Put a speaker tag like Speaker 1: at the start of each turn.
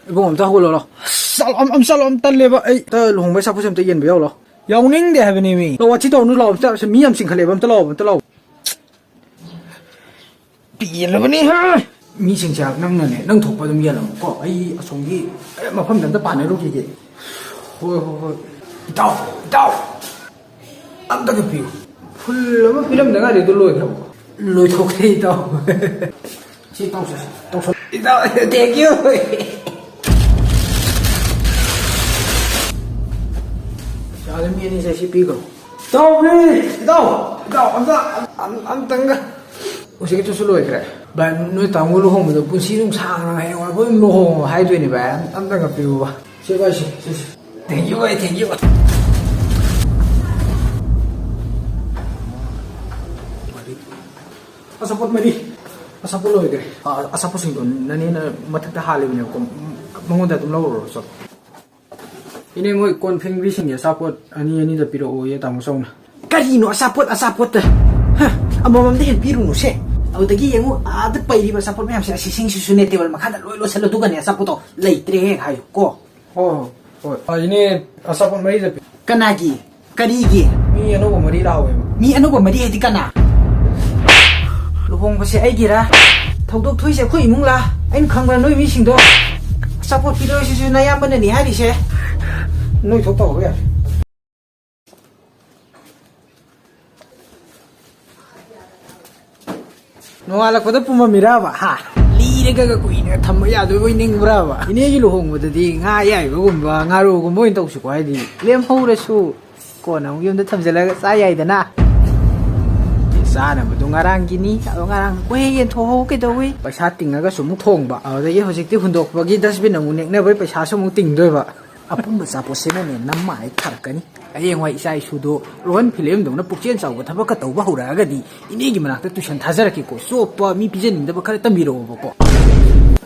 Speaker 1: Ibong am ta holo lo. Salam tan leba ai ta luhong bai sapu sem ta yen biao lo.
Speaker 2: Yaw ning de have ni mi.
Speaker 1: Lo wa chi to nu lo ta se mi am sing khale bam ta lo.
Speaker 2: Pi la bani ha.
Speaker 1: Mi sing cha nang na ne nang thok pa dum yen lo ko ai asong gi ma pham dam ta pa ne ro ki ge. Hoi. Tao. Am ta ke piu. Phul ma pilam da ga de to loi kha. Loi thok thei tao. Chi tao sa. Tao thank you. Ada mi ni saya sipi ko. Tao, am tangga. Usik itu suluh kira. Ban noi tamu lu hong betul pun sih sang nang hai wa pun lu hong hai tu ni ban am tangga piu ba. Siapa sih? Thank you. Asapot mari. Asapot lu kira. Asapot sing don nani na matak ta hali ni ko mangonda tum lo so. Ini mo kon pheng ri sing ya sapot ani da piro o ye tamo song na kari no sapot ta ha amam de hen piro no se au da gi yengu a da pai ri ba sapot me am se sing su ne tebal ma khada lo salo tu kan ya sapoto leitre he hayo ko ho ini asapot mai da kanagi kari gi mi ano ko mari lawe mi ano ko mari he kana lobong ba se ai gi ra thogdok thui se khoi mung la ain khang ba noi mi sing do sapot piro su na yam ban ni ha ri se Noi thok tao vậy. Nó là có tập mà mira vậy ha. Li đấy cái quỷ này thầm mới rồi với ninh bra vậy. Ini cái lô hồng vậy thì ngay vậy với cùng và ngay rồi cùng mỗi tàu sụp quay đi. Liêm hâu đấy su. Còn ông yêu thầm sẽ là sai vậy đó na. Sa na betul ngarang gini, kalau ngarang kue yang thoh ke tu wei. Paisa tinggal ke semua thong ba. Jadi hojik tu hundok bagi dustbin namunek na wei paisa semua ting doi ba. Apun besar posnya ni nama ikar kan? Ayah wai saya sudah rohan film dong na pukcian sahaja, tapi kata ubah ura agak di ini gimana? Tu tuition thazar kiko, so apa mi pijen ni, tapi kalau tambiro boko.